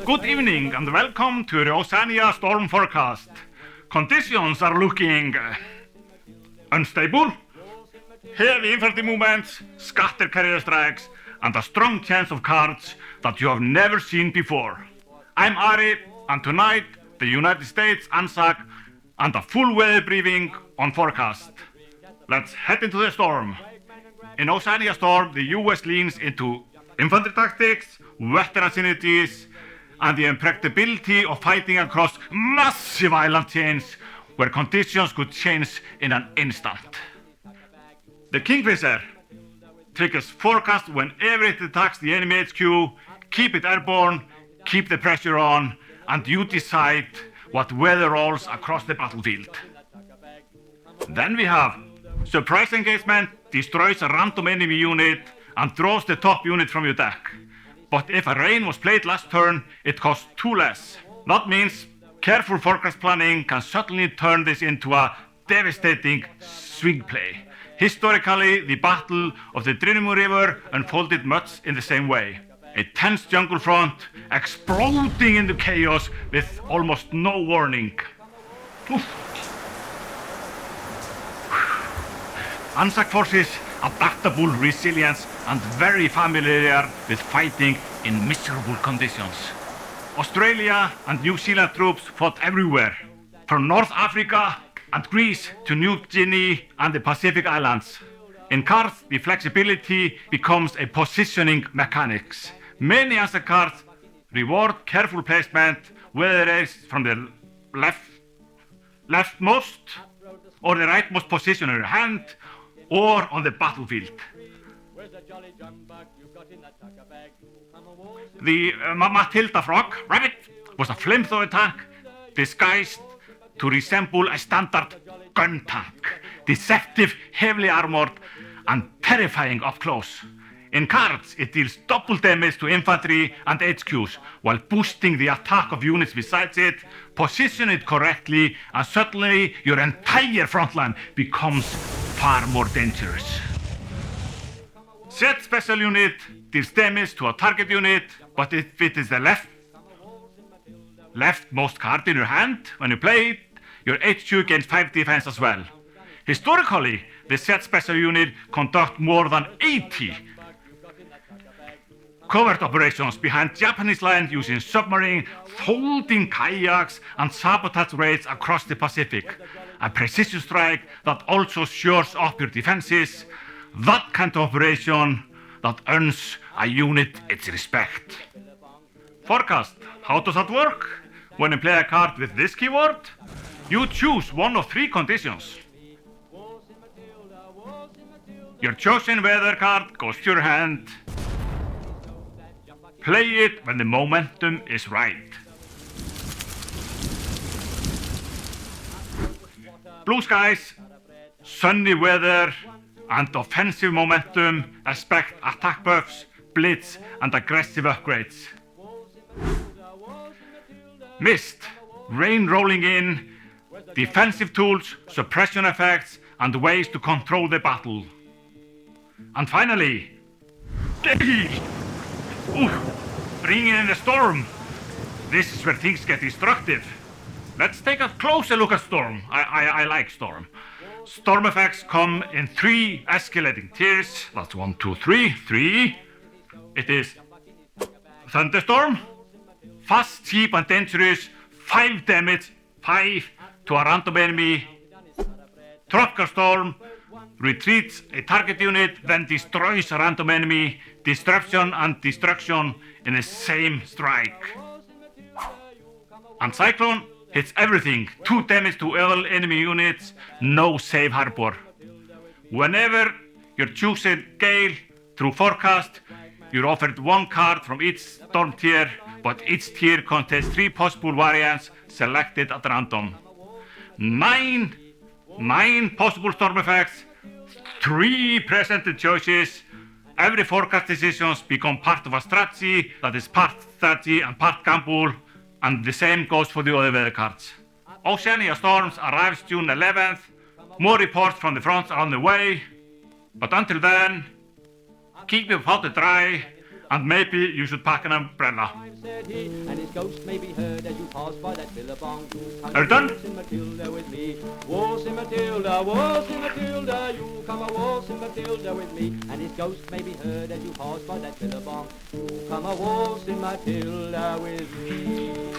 Good evening and welcome to the Oceania storm forecast. Conditions are looking unstable, heavy infantry movements, scattered carrier strikes, and a strong chance of cards that you have never seen before. I'm Ari, and tonight the United States ANZAC and a full weather briefing on forecast. Let's head into the storm. In Oceania storm, the US leans into infantry tactics, veteran synergies, and the unpredictability of fighting across massive island chains where conditions could change in an instant. The Kingfisher triggers forecast whenever it attacks the enemy HQ, keep it airborne, keep the pressure on, and you decide what weather rolls across the battlefield. Then we have surprise engagement, destroys a random enemy unit, and throws the top unit from your deck. But if a rain was played last turn, it costs 2 less. That means careful forecast planning can suddenly turn this into a devastating swing play. Historically, the Battle of the Trinidad River unfolded much in the same way. A tense jungle front exploding into chaos with almost no warning. ANZAC forces adaptable resilience and very familiar with fighting in miserable conditions. Australia and New Zealand troops fought everywhere, from North Africa and Greece to New Guinea and the Pacific Islands. In cards, the flexibility becomes a positioning mechanics. Many ANZAC cards reward careful placement, whether it is from the leftmost or the rightmost position in your hand, or on the battlefield. The Matilda Frog Rabbit was a flamethrower tank disguised to resemble a standard gun tank, deceptive, heavily armored, and terrifying up close. In cards, it deals double damage to infantry and HQs while boosting the attack of units besides it. Position it correctly, and suddenly your entire frontline becomes far more dangerous. Set special unit deals damage to a target unit, but if it is the leftmost card in your hand when you play it, your HQ gains 5 defense as well. Historically, the set special unit conduct more than 80 covert operations behind Japanese lines using submarine, folding kayaks, and sabotage raids across the Pacific. A precision strike that also shores up your defenses. That kind of operation that earns a unit its respect. Forecast. How does that work? When you play a card with this keyword, you choose one of 3 conditions. Your chosen weather card goes to your hand. Play it when the momentum is right. Blue skies, sunny weather, and offensive momentum expect attack buffs, blitz, and aggressive upgrades. Mist, rain rolling in, defensive tools, suppression effects, and ways to control the battle. And finally, gale! Bringing in the storm. This is where things get destructive. Let's take a closer look at storm. I like storm. Storm effects come in 3 escalating tiers. That's 1, 2, 3. 3. It is thunderstorm, fast, cheap, and dangerous. 5 damage, 5 to a random enemy. Tropical storm retreats a target unit, then destroys a random enemy. Disruption and destruction in the same strike. And cyclone hits everything. 2 damage to all enemy units, no safe harbor. Whenever you're choosing gale through forecast, you're offered 1 card from each storm tier, but each tier contains 3 possible variants selected at random. 9 possible storm effects, 3 presented choices. Every forecast decisions become part of a strategy that is part strategy and part gamble, and the same goes for the other weather cards. Oceania storms arrives June 11th. More reports from the fronts are on the way, but until then, keep your powder dry, and maybe you should pack an umbrella. Said he, and his ghost may be heard as you pass by that billabong. Are you done? Waltzing Matilda with me. Waltzing Matilda, waltzing Matilda. You come a waltzing Matilda with me. And his ghost may be heard as you pass by that billabong. You come a waltzing Matilda with me.